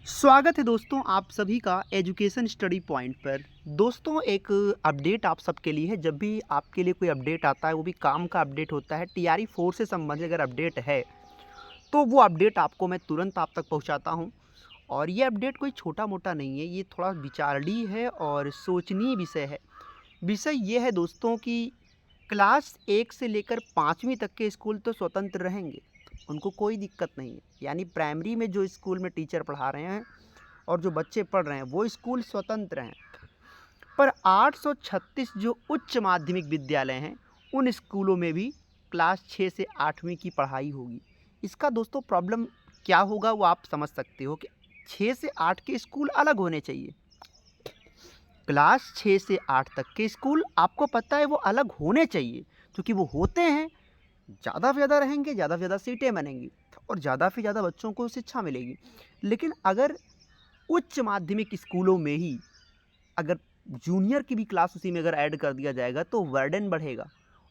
स्वागत है दोस्तों आप सभी का एजुकेशन स्टडी पॉइंट पर। दोस्तों एक अपडेट आप सबके लिए है। जब भी आपके लिए कोई अपडेट आता है वो भी काम का अपडेट होता है, टीआरई 4 से संबंधित अगर अपडेट है तो वो अपडेट आपको मैं तुरंत आप तक पहुंचाता हूं। और ये अपडेट कोई छोटा मोटा नहीं है, ये थोड़ा विचारणीय है और सोचनीय विषय है। विषय ये है दोस्तों कि क्लास 1 से लेकर 5वीं तक के स्कूल तो स्वतंत्र रहेंगे, उनको कोई दिक्कत नहीं है। यानी प्राइमरी में जो स्कूल में टीचर पढ़ा रहे हैं और जो बच्चे पढ़ रहे हैं वो स्कूल स्वतंत्र हैं। पर 836 जो उच्च माध्यमिक विद्यालय हैं उन स्कूलों में भी क्लास 6 से 8वीं की पढ़ाई होगी। इसका दोस्तों प्रॉब्लम क्या होगा वो आप समझ सकते हो कि 6 से 8 के स्कूल अलग होने चाहिए। क्लास 6 से 8 तक के स्कूल आपको पता है वो अलग होने चाहिए, क्योंकि वो होते हैं ज़्यादा से ज़्यादा रहेंगे, ज़्यादा से ज़्यादा सीटें बनेंगी और ज़्यादा से ज़्यादा बच्चों को शिक्षा मिलेगी। लेकिन अगर उच्च माध्यमिक स्कूलों में ही अगर जूनियर की भी क्लास उसी में अगर ऐड कर दिया जाएगा तो बर्डन बढ़ेगा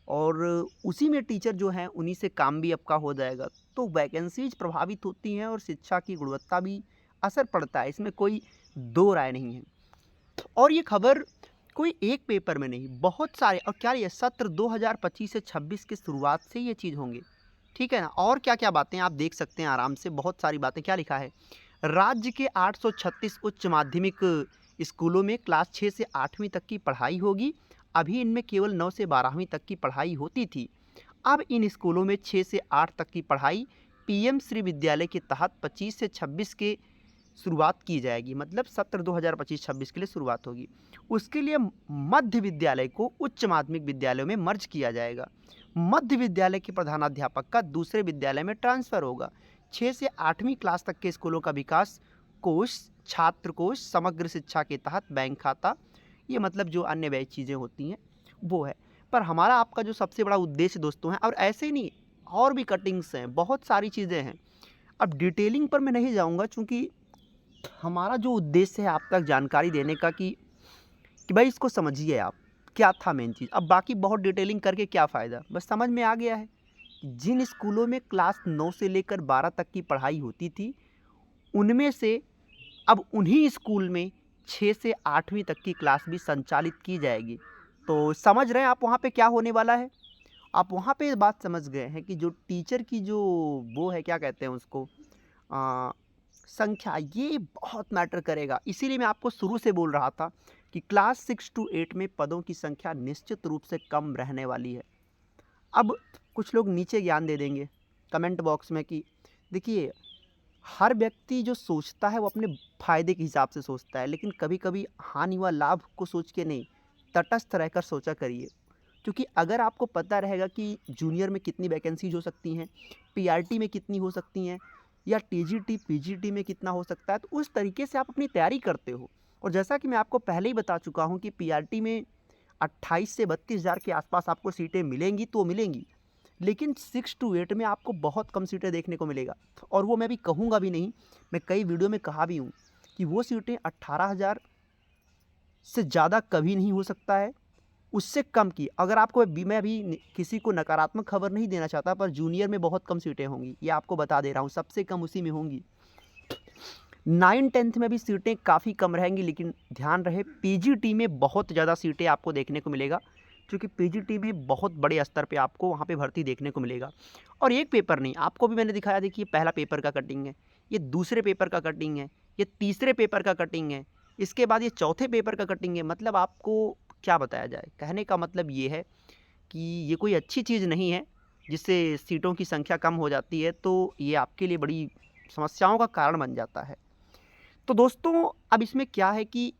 और उसी में टीचर जो हैं उन्हीं से काम भी आपका हो जाएगा, तो वैकेंसीज प्रभावित होती हैं और शिक्षा की गुणवत्ता भी असर पड़ता है। इसमें कोई दो राय नहीं है। और ये खबर कोई एक पेपर में नहीं, बहुत सारे, और क्या ये सत्र 2025 से 26 की शुरुआत से ये चीज़ होंगे, ठीक है ना। और क्या क्या बातें आप देख सकते हैं आराम से, बहुत सारी बातें। क्या लिखा है, राज्य के 836 उच्च माध्यमिक स्कूलों में क्लास 6 से 8वीं तक की पढ़ाई होगी। अभी इनमें केवल 9 से 12वीं तक की पढ़ाई होती थी। अब इन स्कूलों में 6 से 8 तक की पढ़ाई पीएम श्री विद्यालय के तहत 25 से 26 के शुरुआत की जाएगी, मतलब सत्र 2025-26 के लिए शुरुआत होगी। उसके लिए मध्य विद्यालय को उच्च माध्यमिक विद्यालयों में मर्ज किया जाएगा। मध्य विद्यालय के प्रधानाध्यापक का दूसरे विद्यालय में ट्रांसफ़र होगा। 6 से 8वीं क्लास तक के स्कूलों का विकास कोष, छात्र कोष, समग्र शिक्षा के तहत बैंक खाता, ये मतलब जो अन्य व्यय चीज़ें होती हैं वो है। पर हमारा आपका जो सबसे बड़ा उद्देश्य दोस्तों है, और ऐसे ही नहीं, और भी कटिंग्स हैं, बहुत सारी चीज़ें हैं। अब डिटेलिंग पर मैं नहीं जाऊँगा, चूँकि हमारा जो उद्देश्य है आप तक जानकारी देने का कि भाई इसको समझिए आप, क्या था मेन चीज़। अब बाकी बहुत डिटेलिंग करके क्या फ़ायदा, बस समझ में आ गया है कि जिन स्कूलों में क्लास 9 से लेकर 12 तक की पढ़ाई होती थी उनमें से अब उन्हीं स्कूल में 6 से 8वीं तक की क्लास भी संचालित की जाएगी। तो समझ रहे हैं आप वहाँ पे क्या होने वाला है। आप वहाँ पे ये बात समझ गए हैं कि जो टीचर की जो वो है, क्या कहते हैं उसको, आ, संख्या, ये बहुत मैटर करेगा। इसीलिए मैं आपको शुरू से बोल रहा था कि क्लास 6 to 8 में पदों की संख्या निश्चित रूप से कम रहने वाली है। अब कुछ लोग नीचे ज्ञान दे देंगे कमेंट बॉक्स में कि देखिए, हर व्यक्ति जो सोचता है वो अपने फायदे के हिसाब से सोचता है, लेकिन कभी कभी हानि व लाभ को सोच के नहीं, तटस्थ रहकर सोचा करिए। क्योंकि अगर आपको पता रहेगा कि जूनियर में कितनी वैकेंसीज हो सकती हैं, पीआरटी में कितनी हो सकती हैं, या टीजीटी पीजीटी में कितना हो सकता है, तो उस तरीके से आप अपनी तैयारी करते हो। और जैसा कि मैं आपको पहले ही बता चुका हूँ कि पीआरटी में 28 से 32 हज़ार के आसपास आपको सीटें मिलेंगी तो मिलेंगी, लेकिन 6 to 8 में आपको बहुत कम सीटें देखने को मिलेगा। और वो मैं भी कहूँगा भी नहीं, मैं कई वीडियो में कहा भी हूँ कि वो सीटें 18,000 से ज़्यादा कभी नहीं हो सकता है, उससे कम की। अगर आपको मैं अभी किसी को नकारात्मक खबर नहीं देना चाहता, पर जूनियर में बहुत कम सीटें होंगी, ये आपको बता दे रहा हूँ, सबसे कम उसी में होंगी। 9-10 में भी सीटें काफ़ी कम रहेंगी, लेकिन ध्यान रहे पीजीटी में बहुत ज़्यादा सीटें आपको देखने को मिलेगा, क्योंकि पीजीटी में बहुत बड़े स्तर पे आपको वहाँ पे भर्ती देखने को मिलेगा। और एक पेपर नहीं, आपको भी मैंने दिखाया, देखिए पहला पेपर का कटिंग है, ये दूसरे पेपर का कटिंग है, ये तीसरे पेपर का कटिंग है, इसके बाद ये चौथे पेपर का कटिंग है। मतलब आपको क्या बताया जाए, कहने का मतलब ये है कि ये कोई अच्छी चीज़ नहीं है जिससे सीटों की संख्या कम हो जाती है, तो ये आपके लिए बड़ी समस्याओं का कारण बन जाता है। तो दोस्तों अब इसमें क्या है कि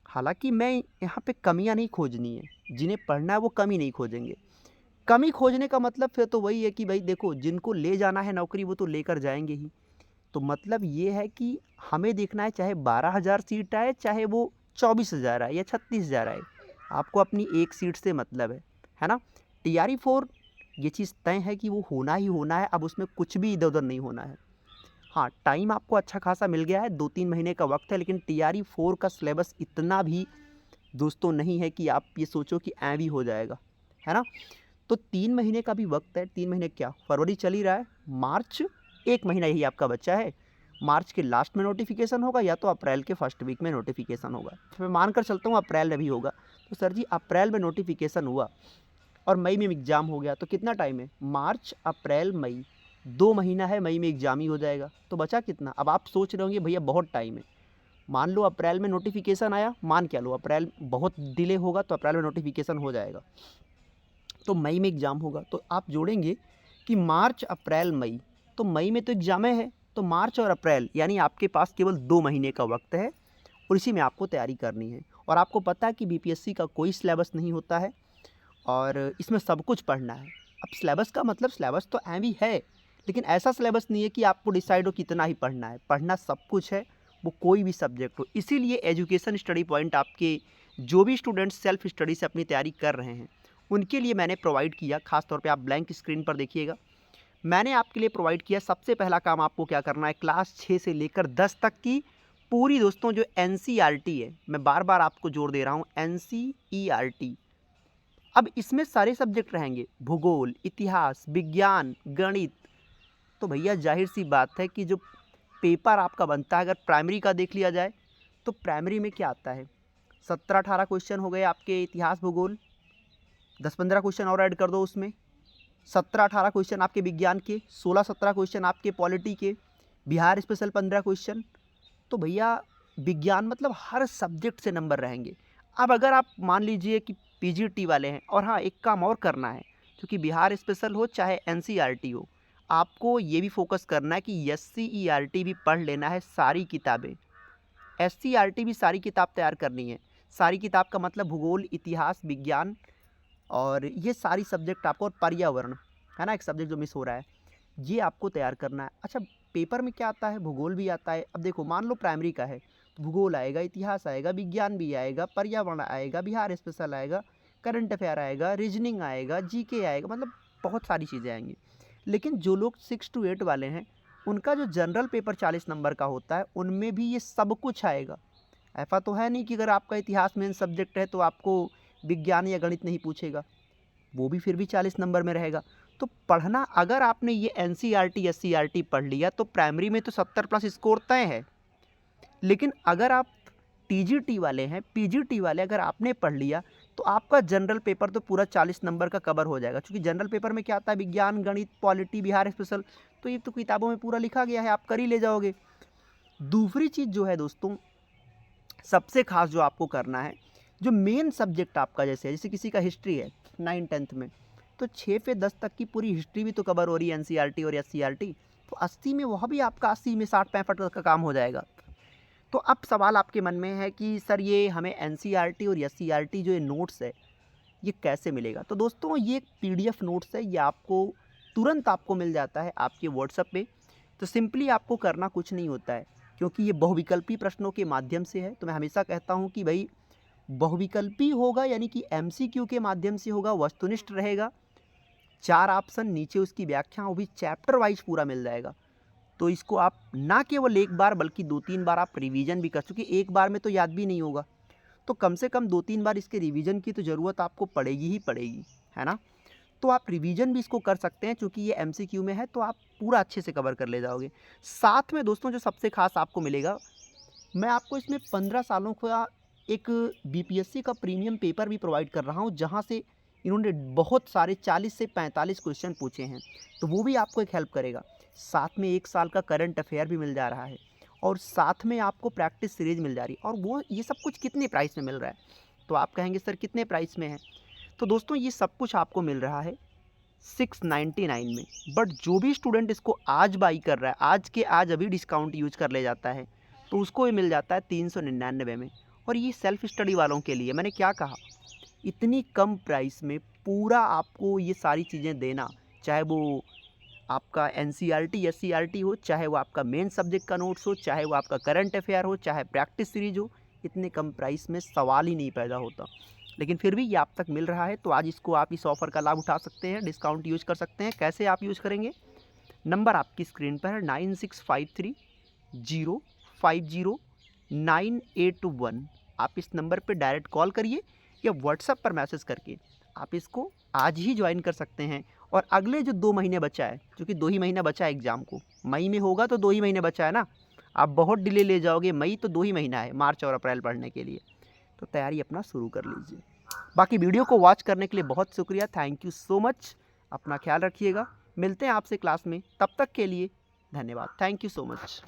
हालांकि मैं यहाँ पे कमियाँ नहीं खोजनी है, जिन्हें पढ़ना है वो कमी नहीं खोजेंगे। कमी खोजने का मतलब फिर तो वही है कि भाई देखो, जिनको ले जाना है नौकरी वो तो लेकर जाएंगे ही। तो मतलब ये है कि हमें देखना है, चाहे 12,000 सीट आए, चाहे वो 24,000 आए या 36,000 आए, आपको अपनी एक सीट से मतलब है ना। टीआरई 4 ये चीज़ तय है कि वो होना ही होना है, अब उसमें कुछ भी इधर उधर नहीं होना है। हाँ, टाइम आपको अच्छा खासा मिल गया है, 2-3 महीने का वक्त है, लेकिन टीआरई 4 का सिलेबस इतना भी दोस्तों नहीं है कि आप ये सोचो कि भी हो जाएगा, है ना। तो 3 महीने का भी वक्त है, 3 महीने क्या, फरवरी चल ही रहा है, मार्च, 1 महीना यही आपका बच्चा है। मार्च के लास्ट में नोटिफिकेशन होगा या तो अप्रैल के फर्स्ट वीक में नोटिफिकेशन होगा। मैं मानकर चलता हूँ अप्रैल में भी होगा। तो सर जी अप्रैल में नोटिफिकेशन हुआ और मई में एग्ज़ाम हो गया तो कितना टाइम है? मार्च अप्रैल मई, 2 महीना है, मई में एग्ज़ाम ही हो जाएगा। तो बचा कितना? अब आप सोच रहे होंगे भैया बहुत टाइम है। मान लो अप्रैल में नोटिफिकेशन आया, मान क्या लो अप्रैल बहुत डिले होगा तो अप्रैल में नोटिफिकेशन हो जाएगा, तो मई में एग्ज़ाम होगा। तो आप जोड़ेंगे कि मार्च अप्रैल मई, तो मई में तो एग्ज़ाम है, तो मार्च और अप्रैल यानी आपके पास केवल 2 महीने का वक्त है और इसी में आपको तैयारी करनी है। और आपको पता है कि बीपीएससी का कोई सिलेबस नहीं होता है और इसमें सब कुछ पढ़ना है। अब सिलेबस का मतलब सिलेबस तो भी है, लेकिन ऐसा सिलेबस नहीं है कि आपको डिसाइड हो कितना ही पढ़ना है। पढ़ना सब कुछ है, वो कोई भी सब्जेक्ट हो। इसीलिए एजुकेशन स्टडी पॉइंट आपके जो भी स्टूडेंट्स सेल्फ स्टडी से अपनी तैयारी कर रहे हैं उनके लिए मैंने प्रोवाइड किया। खास तौर पे आप ब्लैंक स्क्रीन पर देखिएगा, मैंने आपके लिए प्रोवाइड किया। सबसे पहला काम आपको क्या करना है, क्लास 6 से लेकर 10 तक की पूरी दोस्तों जो एनसीईआरटी है, मैं बार बार आपको जोर दे रहा हूँ, एनसीईआरटी। अब इसमें सारे सब्जेक्ट रहेंगे, भूगोल, इतिहास, विज्ञान, गणित। तो भैया जाहिर सी बात है कि जो पेपर आपका बनता है, अगर प्राइमरी का देख लिया जाए तो प्राइमरी में क्या आता है, 17-18 क्वेश्चन हो गए आपके इतिहास भूगोल, 10-15 क्वेश्चन और ऐड कर दो उसमें, 17-18 क्वेश्चन आपके विज्ञान के, 16-17 क्वेश्चन आपके पॉलिटी के, बिहार स्पेशल 15 क्वेश्चन। तो भैया विज्ञान मतलब हर सब्जेक्ट से नंबर रहेंगे। अब अगर आप मान लीजिए कि पीजीटी वाले हैं, और हाँ एक काम और करना है, क्योंकि बिहार स्पेशल हो चाहे एनसीईआरटी हो, आपको ये भी फोकस करना है कि एससीईआरटी भी पढ़ लेना है सारी किताबें। एससीईआरटी भी सारी किताब तैयार करनी है। सारी किताब का मतलब भूगोल, इतिहास, विज्ञान और ये सारी सब्जेक्ट आपको, और पर्यावरण है ना एक सब्जेक्ट जो मिस हो रहा है, ये आपको तैयार करना है। अच्छा पेपर में क्या आता है, भूगोल भी आता है। अब देखो मान लो प्राइमरी का है तो भूगोल आएगा, इतिहास आएगा, विज्ञान भी आएगा, पर्यावरण आएगा, बिहार स्पेशल आएगा, करंट अफेयर आएगा, रीजनिंग आएगा, जीके आएगा, मतलब बहुत सारी चीज़ें आएंगी। लेकिन जो लोग 6 to 8 वाले हैं उनका जो जनरल पेपर 40 नंबर का होता है उनमें भी ये सब कुछ आएगा। ऐसा तो है नहीं कि अगर आपका इतिहास मेन सब्जेक्ट है तो आपको विज्ञान या गणित नहीं पूछेगा, वो भी फिर भी 40 नंबर में रहेगा। तो पढ़ना, अगर आपने ये एनसीईआरटी एससीईआरटी पढ़ लिया तो प्राइमरी में तो 70+ स्कोर तय है। लेकिन अगर आप टीजीटी वाले हैं, पीजीटी वाले अगर आपने पढ़ लिया तो आपका जनरल पेपर तो पूरा 40 नंबर का कवर हो जाएगा। क्योंकि जनरल पेपर में क्या आता है, विज्ञान, गणित, पॉलिटी, बिहार स्पेशल, तो ये तो किताबों में पूरा लिखा गया है, आप कर ही ले जाओगे। दूसरी चीज़ जो है दोस्तों, सबसे खास जो आपको करना है, जो मेन सब्जेक्ट आपका जैसे किसी का हिस्ट्री है 9-10 में, तो 6 से 10 तक की पूरी हिस्ट्री भी तो कवर हो रही है एनसीईआरटी और एससीईआरटी, तो 80 में वह भी आपका 80 में 60-65 का काम हो जाएगा। तो अब सवाल आपके मन में है कि सर ये हमें एनसीईआरटी और एससीईआरटी जो ये नोट्स है ये कैसे मिलेगा? तो दोस्तों ये एक पीडीएफ नोट्स है, ये आपको तुरंत आपको मिल जाता है आपके व्हाट्सएप पे। तो सिंपली आपको करना कुछ नहीं होता है, क्योंकि ये बहुविकल्पी प्रश्नों के माध्यम से है। तो मैं हमेशा कहता हूँ कि भाई बहुविकल्पी होगा यानी कि एमसीक्यू के माध्यम से होगा, वस्तुनिष्ठ रहेगा, 4 ऑप्शन नीचे उसकी व्याख्या, वो भी चैप्टर वाइज पूरा मिल जाएगा। तो इसको आप ना केवल एक बार बल्कि 2-3 बार आप रिवीजन भी कर, चूँकि एक बार में तो याद भी नहीं होगा, तो कम से कम 2-3 बार इसके रिवीजन की तो ज़रूरत आपको पड़ेगी ही पड़ेगी, है ना? तो आप रिवीजन भी इसको कर सकते हैं, चूँकि ये एमसीक्यू में है तो आप पूरा अच्छे से कवर कर ले जाओगे। साथ में दोस्तों जो सबसे खास आपको मिलेगा, मैं आपको इसमें 15 सालों का एक बीपीएससी का प्रीमियम पेपर भी प्रोवाइड कर रहा हूँ, जहाँ से इन्होंने बहुत सारे 40 से 45 क्वेश्चन पूछे हैं, तो वो भी आपको एक हेल्प करेगा। साथ में 1 साल का करंट अफेयर भी मिल जा रहा है और साथ में आपको प्रैक्टिस सीरीज मिल जा रही है। और वो ये सब कुछ कितने प्राइस में मिल रहा है? तो आप कहेंगे सर कितने प्राइस में है? तो दोस्तों ये सब कुछ आपको मिल रहा है 699 में। बट जो भी स्टूडेंट इसको आज बाई कर रहा है, आज के आज अभी डिस्काउंट यूज कर ले जाता है, तो उसको ये मिल जाता है 399 में। और ये सेल्फ स्टडी वालों के लिए, मैंने क्या कहा, इतनी कम प्राइस में पूरा आपको ये सारी चीज़ें देना, चाहे वो आपका एनसीईआरटी एससीईआरटी हो, चाहे वो आपका मेन सब्जेक्ट का नोट्स हो, चाहे वो आपका करंट अफेयर हो, चाहे प्रैक्टिस सीरीज हो, इतने कम प्राइस में सवाल ही नहीं पैदा होता। लेकिन फिर भी ये आप तक मिल रहा है, तो आज इसको आप इस ऑफ़र का लाभ उठा सकते हैं, डिस्काउंट यूज़ कर सकते हैं। कैसे आप यूज़ करेंगे? नंबर आपकी स्क्रीन पर है 9653050981। आप इस नंबर पर डायरेक्ट कॉल करिए या व्हाट्सएप पर मैसेज करके आप इसको आज ही ज्वाइन कर सकते हैं। और अगले जो 2 महीने बचा है, क्योंकि 2 ही महीना बचा है एग्ज़ाम को, मई में होगा तो 2 ही महीने बचा है ना, आप बहुत डिले ले जाओगे, मई तो 2 ही महीना है मार्च और अप्रैल पढ़ने के लिए, तो तैयारी अपना शुरू कर लीजिए। बाकी वीडियो को वॉच करने के लिए बहुत शुक्रिया, थैंक यू सो मच। अपना ख्याल रखिएगा, मिलते हैं आपसे क्लास में, तब तक के लिए धन्यवाद, थैंक यू सो मच।